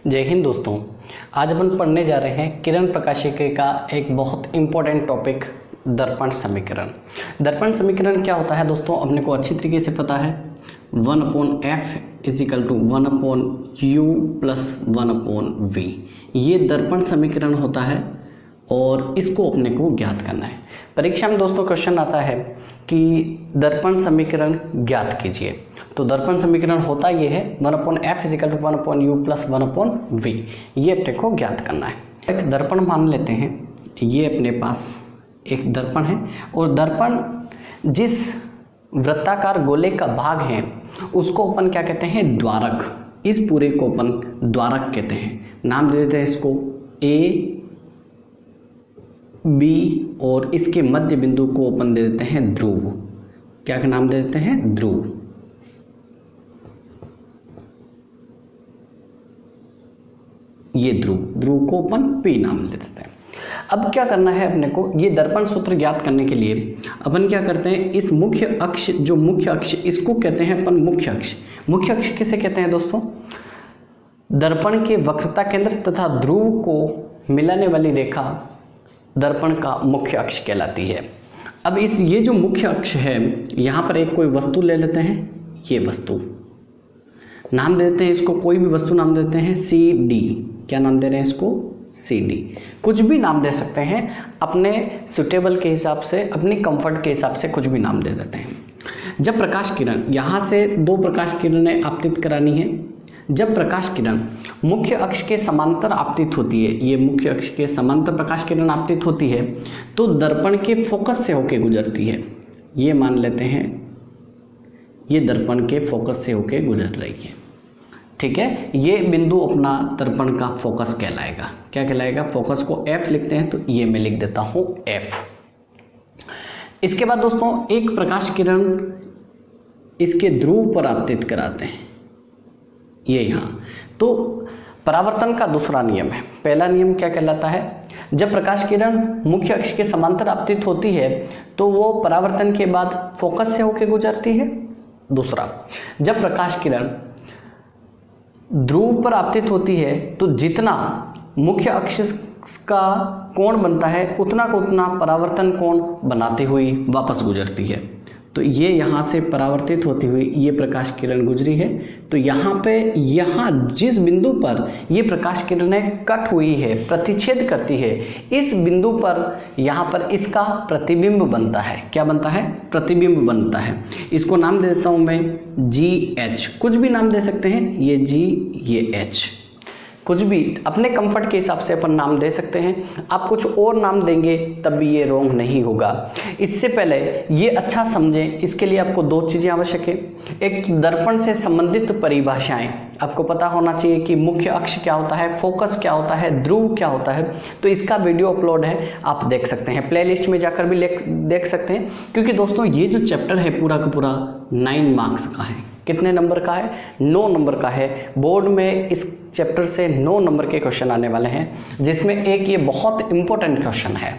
जय हिंद दोस्तों। आज अपन पढ़ने जा रहे हैं किरण प्रकाशिकी का एक बहुत इम्पोर्टेंट टॉपिक दर्पण समीकरण। दर्पण समीकरण क्या होता है दोस्तों, अपने को अच्छी तरीके से पता है। 1/f = 1/u + 1/v ये दर्पण समीकरण होता है और इसको अपने को ज्ञात करना है। परीक्षा में दोस्तों क्वेश्चन आता है कि दर्पण समीकरण ज्ञात कीजिए, तो दर्पण समीकरण होता ये है 1/f = 1/u + 1/v ये अपने को ज्ञात करना है। एक दर्पण मान लेते हैं, ये अपने पास एक दर्पण है और दर्पण जिस वृत्ताकार गोले का भाग है उसको अपन क्या कहते हैं, द्वारक। इस पूरे को अपन द्वारक कहते हैं। नाम दे देते हैं इसको A, B और इसके मध्य बिंदु को अपन दे देते हैं ध्रुव। क्या का नाम दे देते हैं, ध्रुव। ये ध्रुव को अपन P नाम ले देते हैं। अब क्या करना है अपने को, ये दर्पण सूत्र ज्ञात करने के लिए अपन क्या करते हैं, इस मुख्य अक्ष, जो मुख्य अक्ष इसको कहते हैं अपन मुख्य अक्ष। मुख्य अक्ष किसे कहते हैं दोस्तों, दर्पण के वक्रता केंद्र तथा ध्रुव को मिलाने वाली रेखा दर्पण का मुख्य अक्ष कहलाती है। अब ये जो मुख्य अक्ष है, यहाँ पर एक कोई वस्तु ले लेते हैं। ये वस्तु नाम दे देते हैं इसको, कोई भी वस्तु नाम देते हैं CD। क्या नाम दे रहे हैं इसको, CD। कुछ भी नाम दे सकते हैं अपने सुटेबल के हिसाब से, अपनी कंफर्ट के हिसाब से कुछ भी नाम दे देते हैं। जब प्रकाश किरण, यहाँ से दो प्रकाश किरणें आपतित करानी है। जब प्रकाश किरण मुख्य अक्ष के समांतर आपतित होती है, ये मुख्य अक्ष के समांतर प्रकाश किरण आपतित होती है तो दर्पण के फोकस से होके गुजरती है। ये मान लेते हैं ये दर्पण के फोकस से होके गुजर रही है, ठीक है। ये बिंदु अपना दर्पण का फोकस कहलाएगा। क्या कहलाएगा, फोकस को F लिखते हैं, तो ये मैं लिख देता हूँ F। इसके बाद दोस्तों एक प्रकाश किरण इसके ध्रुव पर आपतित कराते हैं, ये यहाँ। तो परावर्तन का दूसरा नियम है। पहला नियम क्या कहलाता है, जब प्रकाश किरण मुख्य अक्ष के समांतर आपतित होती है तो वो परावर्तन के बाद फोकस से होकर गुजरती है। दूसरा, जब प्रकाश किरण ध्रुव पर आपतित होती है तो जितना मुख्य अक्ष का कोण बनता है उतना को उतना परावर्तन कोण बनाती हुई वापस गुजरती है। तो ये यहाँ से परावर्तित होती हुई ये प्रकाश किरण गुजरी है, तो यहाँ जिस बिंदु पर ये प्रकाश किरणें कट हुई है, प्रतिच्छेद करती है, इस बिंदु पर यहाँ पर इसका प्रतिबिंब बनता है। क्या बनता है, प्रतिबिंब बनता है। इसको नाम दे देता हूँ मैं GH। कुछ भी नाम दे सकते हैं, ये G ये H, कुछ भी अपने कंफर्ट के हिसाब से अपन नाम दे सकते हैं। आप कुछ और नाम देंगे तब भी ये रॉन्ग नहीं होगा। इससे पहले ये अच्छा समझें, इसके लिए आपको दो चीज़ें आवश्यक है। एक, दर्पण से संबंधित परिभाषाएं आपको पता होना चाहिए कि मुख्य अक्ष क्या होता है, फोकस क्या होता है, ध्रुव क्या होता है। तो इसका वीडियो अपलोड है, आप देख सकते हैं, प्लेलिस्ट में जाकर भी देख सकते हैं। क्योंकि दोस्तों ये जो चैप्टर है पूरा का पूरा 9 मार्क्स का है। कितने नंबर का है, 9 नंबर का है। बोर्ड में इस चैप्टर से 9 नंबर के क्वेश्चन आने वाले हैं, जिसमें एक ये बहुत इंपॉर्टेंट क्वेश्चन है।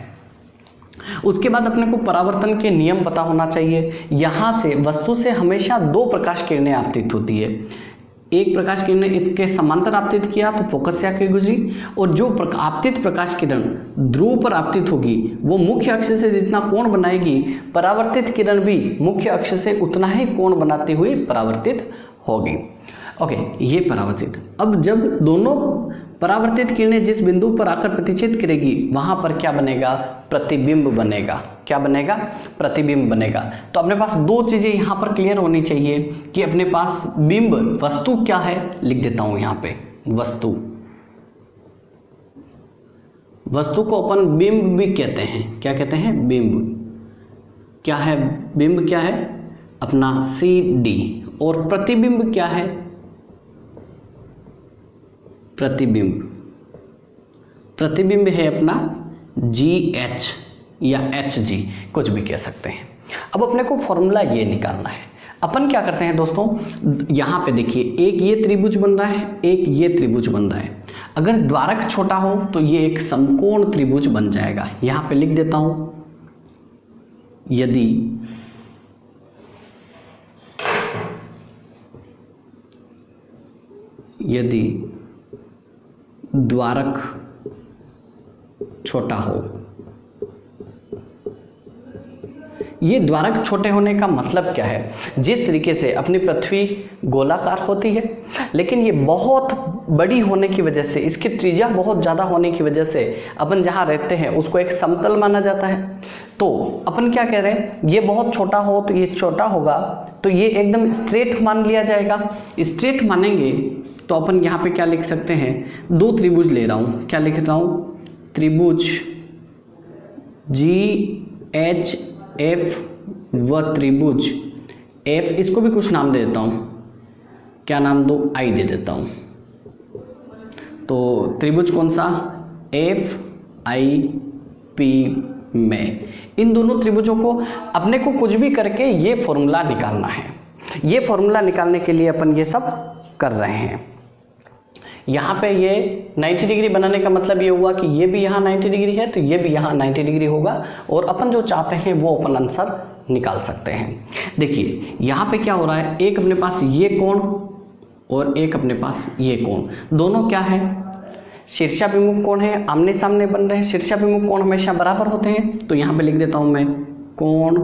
उसके बाद अपने को परावर्तन के नियम पता होना चाहिए। यहाँ से वस्तु से हमेशा 2 प्रकाश किरणें आपतित होती है। एक प्रकाश किरण ने इसके समांतर आपतित किया तो फोकस से आके गुजरी, और जो आपतित प्रकाश किरण ध्रुव पर आपतित होगी वो मुख्य अक्ष से जितना कोण बनाएगी, परावर्तित किरण भी मुख्य अक्ष से उतना ही कोण बनाती हुई परावर्तित होगी। ओके, ये परावर्तित। अब जब दोनों परावर्तित किरणें जिस बिंदु पर आकर प्रतिच्छेद करेगी वहां पर क्या बनेगा, प्रतिबिंब बनेगा। क्या बनेगा, प्रतिबिंब बनेगा। तो अपने पास 2 चीजें यहाँ पर क्लियर होनी चाहिए कि अपने पास बिंब, वस्तु क्या है, लिख देता हूं यहाँ पे वस्तु। वस्तु को अपन बिंब भी कहते हैं। क्या कहते हैं, बिंब। क्या है बिंब, क्या है अपना CD। और प्रतिबिंब क्या है, प्रतिबिंब। प्रतिबिंब है अपना GH या HG, कुछ भी कह सकते हैं। अब अपने को फॉर्मूला ये निकालना है। अपन क्या करते हैं दोस्तों, यहाँ पे देखिए, एक ये त्रिभुज बन रहा है, एक ये त्रिभुज बन रहा है। अगर द्वारक छोटा हो तो ये एक समकोण त्रिभुज बन जाएगा। यहाँ पे लिख देता हूँ, यदि यदि द्वारक छोटा हो। ये द्वारक छोटे होने का मतलब क्या है? जिस तरीके से अपनी पृथ्वी गोलाकार होती है, लेकिन ये बहुत बड़ी होने की वजह से, इसकी त्रिज्या बहुत ज़्यादा होने की वजह से अपन जहाँ रहते हैं उसको एक समतल माना जाता है। तो अपन क्या कह रहे हैं, ये बहुत छोटा हो तो ये छोटा होगा, तो ये एकदम स्ट्रेट मान लिया जाएगा। स्ट्रेट मानेंगे तो अपन यहाँ पे क्या लिख सकते हैं, दो त्रिभुज ले रहा हूँ, क्या लिख रहा हूँ, त्रिभुज GHF व त्रिभुज F, इसको भी कुछ नाम दे देता हूँ, क्या नाम दो, I दे देता हूँ। तो त्रिभुज कौन सा, FIP में। इन दोनों त्रिभुजों को अपने को कुछ भी करके ये फॉर्मूला निकालना है। ये फॉर्मूला निकालने के लिए अपन ये सब कर रहे हैं। यहाँ पे ये 90 डिग्री बनाने का मतलब ये हुआ कि ये भी यहाँ 90 डिग्री है तो ये भी यहाँ 90 डिग्री होगा, और अपन जो चाहते हैं वो अपन आंसर निकाल सकते हैं। देखिए यहाँ पे क्या हो रहा है, एक अपने पास ये कोण और एक अपने पास ये कोण, दोनों क्या है, शीर्षाभिमुख कोण है, आमने सामने बन रहे हैं। शीर्षाभिमुख कोण हमेशा बराबर होते हैं, तो यहाँ पे लिख देता हूँ मैं कोण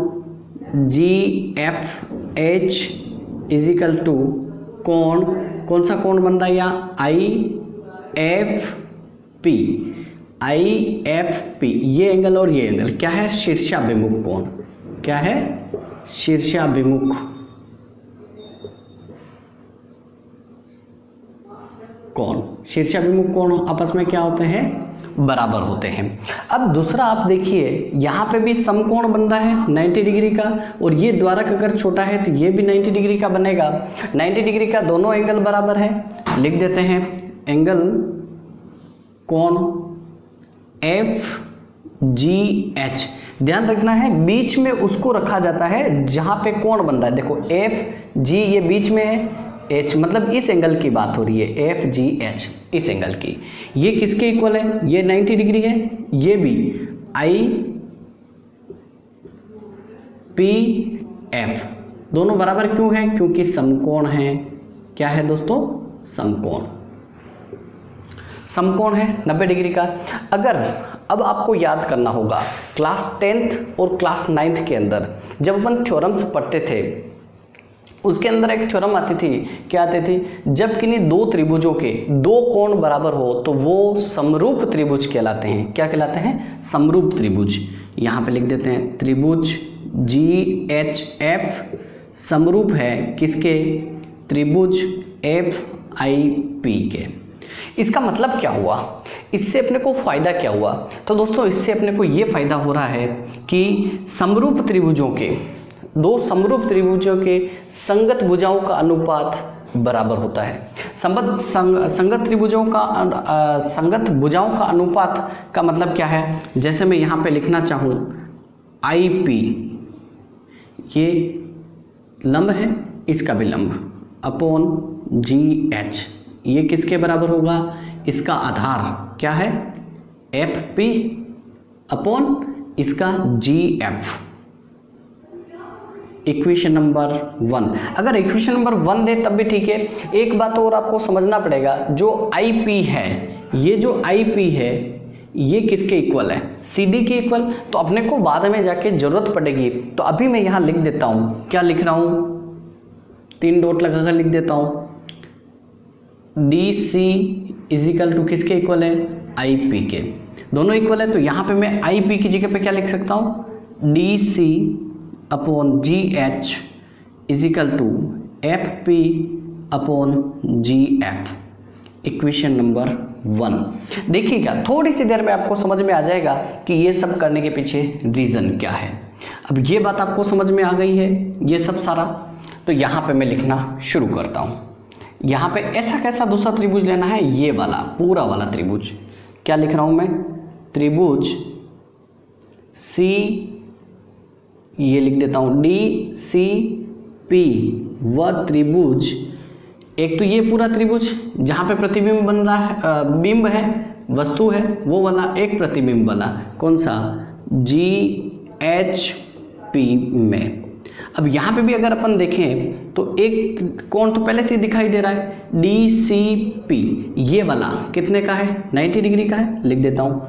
GFH इजिकल टू कोण, कौन सा कोण बन रहा है यहाँ, IFP। ये एंगल और ये एंगल क्या है, शीर्षाभिमुख कोण। क्या है, शीर्षाभिमुख कोण। शीर्षाभिमुख कोण आपस में क्या होते हैं, बराबर होते हैं। अब दूसरा आप देखिए, यहाँ पे भी समकोण बन रहा है 90 डिग्री का, और ये द्वारक अगर छोटा है तो ये भी 90 डिग्री का बनेगा। 90 डिग्री का दोनों एंगल बराबर है, लिख देते हैं एंगल कोण FGH। ध्यान रखना है बीच में उसको रखा जाता है जहाँ पे कोण बन रहा है। देखो FG ये बीच में है, H मतलब इस एंगल की बात हो रही है, FGH इस एंगल की। ये किसके इक्वल है, ये 90 डिग्री है, ये भी IPF। दोनों बराबर क्यों हैं, क्योंकि समकोण है। क्या है दोस्तों, समकोण। समकोण है 90 डिग्री का। अगर अब आपको याद करना होगा, क्लास 10th और क्लास 9th के अंदर जब अपन थ्योरम्स पढ़ते थे, उसके अंदर एक थ्योरम आती थी, क्या आती थी, जब किन्हीं दो त्रिभुजों के दो कोण बराबर हो तो वो समरूप त्रिभुज कहलाते हैं। क्या कहलाते हैं, समरूप त्रिभुज। यहाँ पे लिख देते हैं त्रिभुज GHF समरूप है किसके, त्रिभुज FIP के। इसका मतलब क्या हुआ, इससे अपने को फायदा क्या हुआ, तो दोस्तों इससे अपने को ये फायदा हो रहा है कि समरूप त्रिभुजों के, दो समरूप त्रिभुजों के संगत भुजाओं का अनुपात बराबर होता है। संगत त्रिभुजों का संगत भुजाओं का अनुपात का मतलब क्या है, जैसे मैं यहाँ पे लिखना चाहूँ IP, ये लंब है, इसका भी लंब अपॉन GH, ये किसके बराबर होगा, इसका आधार क्या है FP अपॉन इसका GF। इक्वेशन नंबर 1, अगर इक्वेशन नंबर 1 दे तब भी ठीक है। एक बात और आपको समझना पड़ेगा, जो IP है, ये जो IP है ये किसके इक्वल है, CD के इक्वल। तो अपने को बाद में जाके जरूरत पड़ेगी, तो अभी मैं यहाँ लिख देता हूँ, क्या लिख रहा हूँ, 3 डॉट लगाकर लिख देता हूँ, DC इजिकल टू किसके इक्वल है, IP के। दोनों इक्वल है, तो यहाँ पे मैं IP की जगह पे क्या लिख सकता हूँ, DC upon GH is equal to FP upon GF। Equation number 1। देखिएगा थोड़ी सी देर में आपको समझ में आ जाएगा कि ये सब करने के पीछे रीज़न क्या है। अब ये बात आपको समझ में आ गई है, ये सब सारा, तो यहाँ पे मैं लिखना शुरू करता हूँ। यहाँ पे ऐसा कैसा दूसरा त्रिभुज लेना है, ये वाला पूरा वाला त्रिभुज। क्या लिख रहा हूँ मैं, त्रिभुज C, ये लिख देता हूँ DCP व त्रिभुज, एक तो ये पूरा त्रिभुज जहाँ पे प्रतिबिंब बन रहा है, बिंब है, वस्तु है, वो वाला, एक प्रतिबिंब वाला कौन सा, GHP में। अब यहाँ पे भी अगर अपन देखें तो एक कोण तो पहले से ही दिखाई दे रहा है, DCP, ये वाला कितने का है, 90 डिग्री का है, लिख देता हूँ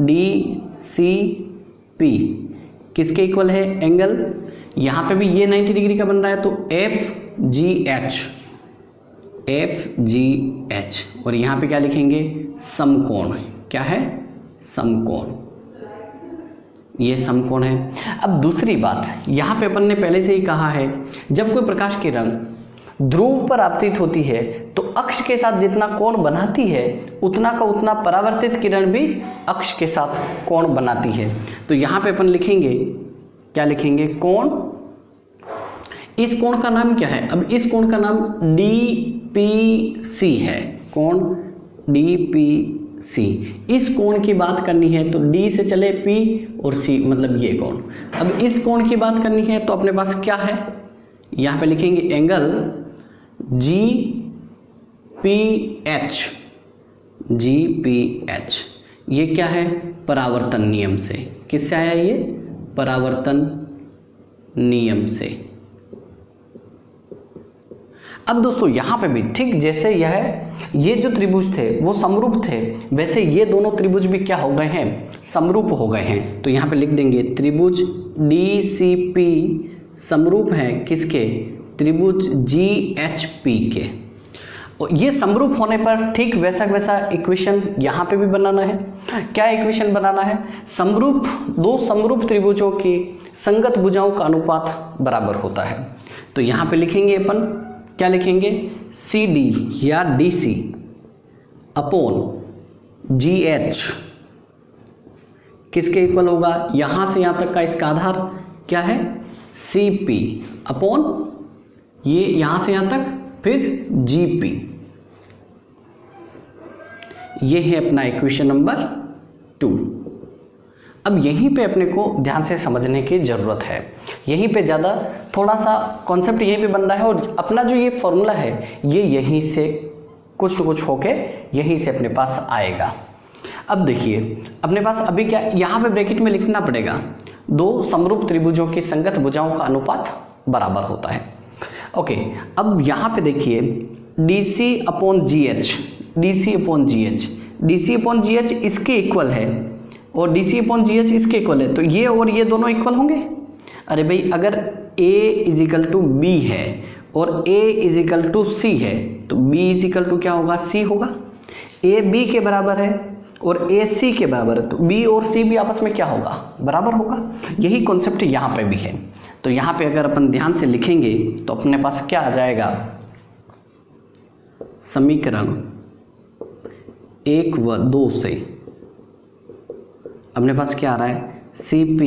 DCP किसके इक्वल है, एंगल, यहाँ पे भी ये 90 डिग्री का बन रहा है तो FGH, और यहाँ पे क्या लिखेंगे, समकोण, क्या है, समकोण, ये समकोण है। अब दूसरी बात, यहाँ पे अपन ने पहले से ही कहा है, जब कोई प्रकाश किरण ध्रुव पर आपतित होती है तो अक्ष के साथ जितना कोण बनाती है उतना का उतना परावर्तित किरण भी अक्ष के साथ कोण बनाती है। तो यहाँ पे अपन लिखेंगे, क्या लिखेंगे, कोण, इस कोण का नाम क्या है, अब इस कोण का नाम DPC है, कोण DPC। इस कोण की बात करनी है तो D से चले P और C, मतलब ये कोण। अब इस कोण की बात करनी है तो अपने पास क्या है, यहाँ पे लिखेंगे एंगल GPH, ये क्या है, परावर्तन नियम से, किससे आया ये, परावर्तन नियम से। अब दोस्तों यहाँ पे भी ठीक जैसे ये जो त्रिभुज थे वो समरूप थे, वैसे ये दोनों त्रिभुज भी क्या हो गए हैं, समरूप हो गए हैं। तो यहाँ पे लिख देंगे त्रिभुज DCP समरूप है किसके, त्रिभुज GHP के। और ये समरूप होने पर ठीक वैसा वैसा इक्वेशन यहाँ पे भी बनाना है। क्या इक्वेशन बनाना है, समरूप, दो समरूप त्रिभुजों की संगत भुजाओं का अनुपात बराबर होता है। तो यहाँ पे लिखेंगे अपन, क्या लिखेंगे, CD या DC अपॉन GH किसके इक्वल होगा, यहाँ से यहाँ तक का इसका आधार क्या है, CP अपॉन ये यहाँ से यहाँ तक फिर GP। ये है अपना इक्वेशन नंबर 2। अब यहीं पे अपने को ध्यान से समझने की ज़रूरत है, यहीं पे ज़्यादा थोड़ा सा कॉन्सेप्ट यहीं पे बन रहा है, और अपना जो ये फॉर्मूला है ये यहीं से कुछ न कुछ होके यहीं से अपने पास आएगा। अब देखिए अपने पास अभी क्या, यहाँ पे ब्रैकेट में लिखना पड़ेगा, दो समरूप त्रिभुजों की संगत भुजाओं का अनुपात बराबर होता है। ओके, अब यहाँ पे देखिए DC upon GH, DC upon GH इसके इक्वल है और DC अपॉन GH इसके इक्वल है, तो ये और ये दोनों इक्वल होंगे। अरे भाई अगर A इजिकल टू B है और A इजिकल टू C है तो B इजिकल टू क्या होगा, C होगा। A B के बराबर है और A C के बराबर है तो B और C भी आपस में क्या होगा, बराबर होगा। यही कॉन्सेप्ट यहाँ पे भी है। तो यहाँ पे अगर अपन ध्यान से लिखेंगे तो अपने पास क्या आ जाएगा, समीकरण 1 व 2 से अपने पास क्या आ रहा है, CP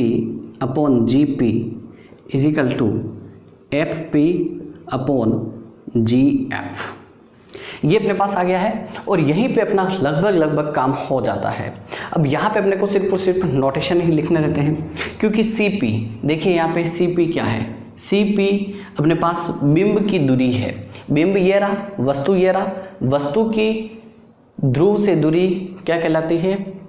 upon GP is equal to FP upon GF। ये अपने पास आ गया है और यहीं पे अपना लगभग काम हो जाता है। अब यहाँ पे अपने को सिर्फ और सिर्फ नोटेशन ही लिखने रहते हैं, क्योंकि CP देखिए यहाँ पे CP क्या है, CP अपने पास बिंब की दूरी है, बिंब ये रहा, वस्तु ये रहा, वस्तु की ध्रुव से दूरी क्या कहलाती है,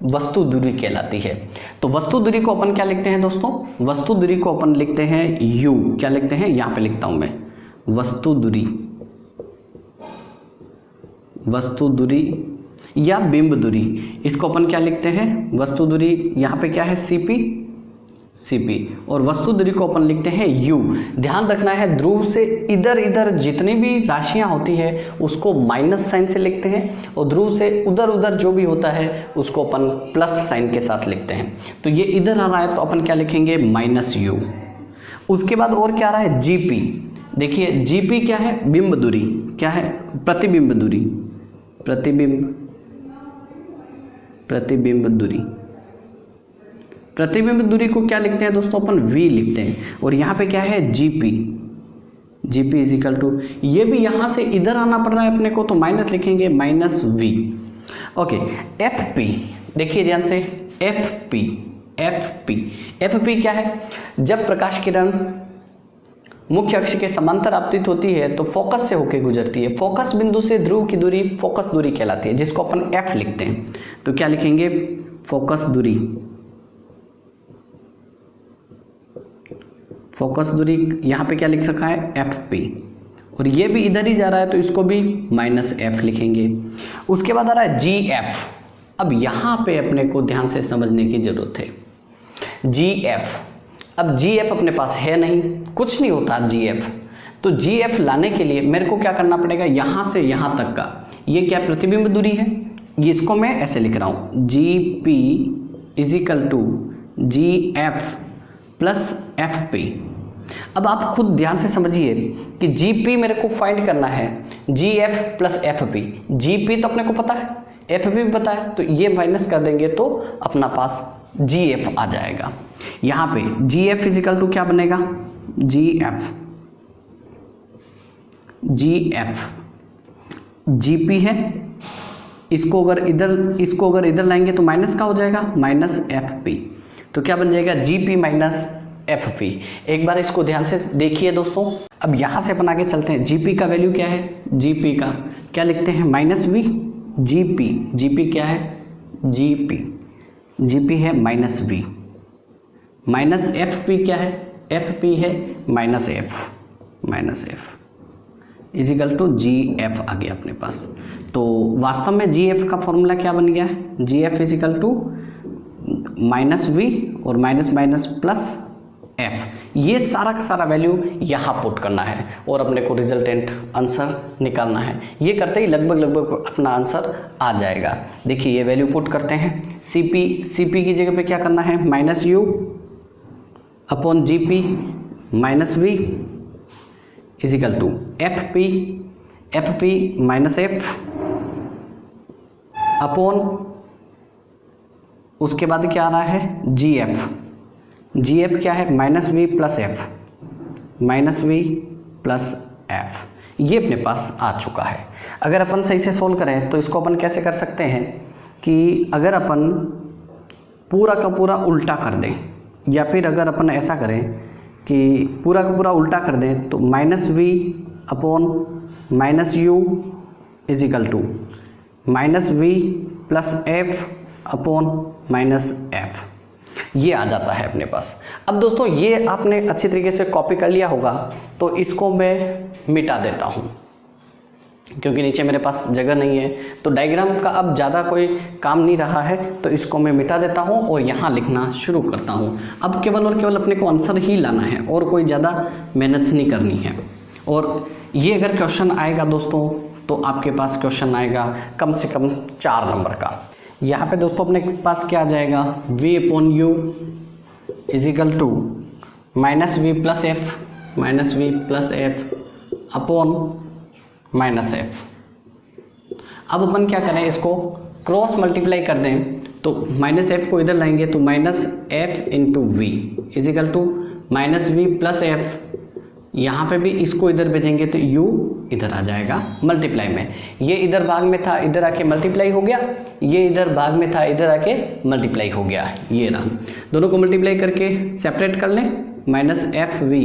वस्तु दूरी कहलाती है। तो वस्तु दूरी को अपन क्या लिखते हैं दोस्तों, वस्तु दूरी को अपन लिखते हैं U, क्या लिखते हैं, यहाँ पे लिखता हूँ मैं, वस्तु दूरी या बिंब दूरी, इसको अपन क्या लिखते हैं, वस्तु दूरी, यहाँ पे क्या है CP और वस्तु दूरी को अपन लिखते हैं U। ध्यान रखना है ध्रुव से इधर इधर जितनी भी राशियां होती है उसको माइनस साइन से लिखते हैं और ध्रुव से उधर उधर जो भी होता है उसको अपन प्लस साइन के साथ लिखते हैं। तो ये इधर आ रहा है तो अपन क्या लिखेंगे, -U। उसके बाद और क्या आ रहा है, GP। देखिए GP क्या है, बिंब दूरी, क्या है, प्रतिबिंब दूरी, प्रतिबिंब दूरी। प्रतिबिंब दूरी को क्या लिखते हैं दोस्तों, अपन V लिखते हैं। और यहाँ पे क्या है, GP इजिकल टू, ये भी यहाँ से इधर आना पड़ रहा है अपने को तो माइनस लिखेंगे, -V। ओके, FP देखिए ध्यान से, FP क्या है, जब प्रकाश किरण मुख्य अक्ष के समांतर आपतित होती है तो फोकस से होकर गुजरती है, फोकस बिंदु से ध्रुव की दूरी फोकस दूरी कहलाती है, जिसको अपन F लिखते हैं। तो क्या लिखेंगे, फोकस फोकस दूरी यहाँ पे क्या लिख रखा है, एफ पी, और ये भी इधर ही जा रहा है तो इसको भी माइनस एफ लिखेंगे। उसके बाद आ रहा है जी एफ। अब यहाँ पे अपने को ध्यान से समझने की जरूरत है, जी एफ। अब जी एफ अपने पास है नहीं, कुछ नहीं होता जी एफ, तो जी एफ लाने के लिए मेरे को क्या करना पड़ेगा, यहाँ से यहाँ तक का ये क्या प्रतिबिंब दूरी है, ये इसको मैं ऐसे लिख रहा हूँ, G P is equal to G F plus F P. अब आप खुद ध्यान से समझिए कि जी पी मेरे को फाइंड करना है, G F plus F P. G P तो अपने को पता है, एफ पी भी पता है, तो ये माइनस कर देंगे तो अपना पास जी एफ आ जाएगा। यहाँ पे जी एफ इजिकल टू क्या बनेगा, जी एफ, जी एफ जी पी है, इसको अगर इधर लाएंगे तो माइनस का हो जाएगा, माइनस एफ पी, तो क्या बन जाएगा, जी पी माइनस एफ पी। एक बार इसको ध्यान से देखिए दोस्तों। अब यहाँ से अपन आगे चलते हैं, जी पी का वैल्यू क्या है, जी पी का क्या लिखते हैं, माइनस वी, जी पी क्या है, जी पी है minus V, minus F P क्या है, एफ पी है minus F is equal to G F आ गया अपने पास। तो वास्तव में जी एफ का फॉर्मूला क्या बन गया है, G F is equal to minus V और माइनस माइनस प्लस एफ। ये सारा का सारा वैल्यू यहाँ पुट करना है और अपने को रिजल्टेंट आंसर निकालना है। ये करते ही लगभग अपना आंसर आ जाएगा। देखिए ये वैल्यू पुट करते हैं, सी पी की जगह पे क्या करना है, minus U upon G P minus V is equal to F P minus F upon, उसके बाद क्या आ रहा है, जी एफ क्या है, माइनस वी प्लस एफ। ये अपने पास आ चुका है। अगर अपन सही से सोल्व करें तो इसको अपन कैसे कर सकते हैं कि अगर अपन पूरा का पूरा उल्टा कर दें, या फिर अगर अपन ऐसा करें कि पूरा का पूरा उल्टा कर दें तो minus V upon minus U is equal to minus V plus F upon minus F, ये आ जाता है अपने पास। अब दोस्तों ये आपने अच्छी तरीके से कॉपी कर लिया होगा, तो इसको मैं मिटा देता हूँ क्योंकि नीचे मेरे पास जगह नहीं है। तो डायग्राम का अब ज़्यादा कोई काम नहीं रहा है, तो इसको मैं मिटा देता हूँ और यहाँ लिखना शुरू करता हूँ। अब केवल और केवल अपने को आंसर ही लाना है और कोई ज़्यादा मेहनत नहीं करनी है। और ये अगर क्वेश्चन आएगा दोस्तों, तो आपके पास क्वेश्चन आएगा कम से कम 4 नंबर का। यहाँ पे दोस्तों अपने पास क्या आ जाएगा, v upon U is equal to minus V plus F upon minus F. अब अपन क्या करें, इसको क्रॉस मल्टीप्लाई कर दें तो माइनस एफ को इधर लाएंगे तो minus F into V is equal to minus V plus F. यहाँ पे भी इसको इधर भेजेंगे तो u इधर आ जाएगा मल्टीप्लाई में। ये इधर भाग में था, इधर आके मल्टीप्लाई हो गया, ये इधर भाग में था, इधर आके मल्टीप्लाई हो गया। ये रहा, दोनों को मल्टीप्लाई करके सेपरेट कर लें, minus F V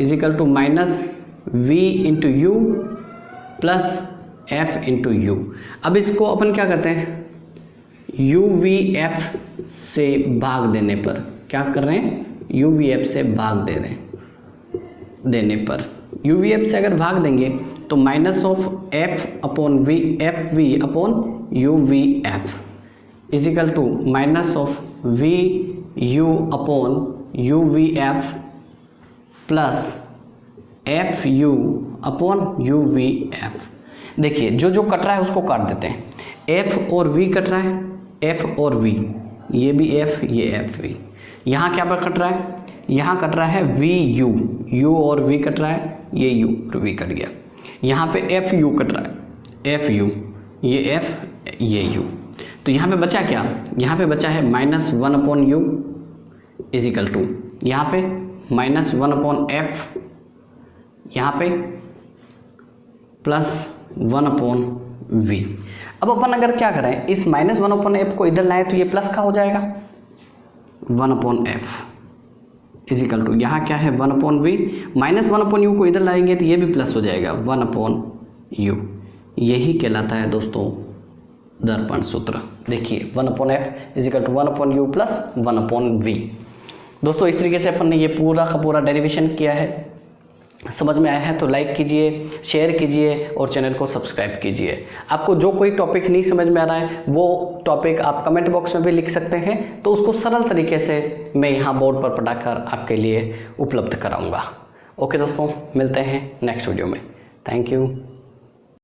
is equal to minus V into U plus F into U. अब इसको अपन क्या करते हैं, यू वी एफ से भाग देने पर क्या कर रहे हैं, यू वी एफ से भाग दे रहे हैं, देने पर यू वी एफ से अगर भाग देंगे तो minus of F upon V F V upon U V F is equal to minus of V U upon U V F plus F U upon U V F. देखिए जो cut रहा है उसको काट देते हैं, एफ और वी कट रहा है, एफ और वी, ये भी एफ ये एफ वी। यहाँ क्या पर कट रहा है, यहाँ कट रहा है वी यू, यू और वी कट रहा है, ये यू और वी कट गया। यहाँ पे एफ यू कट रहा है, एफ यू, ये एफ ये यू। तो यहाँ पे बचा क्या, यहाँ पे बचा है minus 1 upon U is equal to यहाँ पे माइनस 1 अपॉन एफ, यहाँ पे प्लस 1 अपॉन वी। अब अपन अगर क्या करें, इस माइनस 1 अपॉन एफ को इधर लाएं तो ये प्लस का हो जाएगा 1 अपॉन एफ इजिकल टू यहाँ क्या है 1 upon V, minus 1 upon U को इधर लाएंगे तो ये भी प्लस हो जाएगा 1 अपॉन यू। यही कहलाता है दोस्तों दर्पण सूत्र। देखिए 1 upon F is equal to 1 upon U plus 1 upon V. दोस्तों इस तरीके से अपन ने ये पूरा का पूरा डेरिवेशन किया है। समझ में आया है तो लाइक कीजिए, शेयर कीजिए और चैनल को सब्सक्राइब कीजिए। आपको जो कोई टॉपिक नहीं समझ में आ रहा है वो टॉपिक आप कमेंट बॉक्स में भी लिख सकते हैं, तो उसको सरल तरीके से मैं यहाँ बोर्ड पर पढ़ाकर आपके लिए उपलब्ध कराऊंगा। ओके दोस्तों, मिलते हैं नेक्स्ट वीडियो में। Thank you.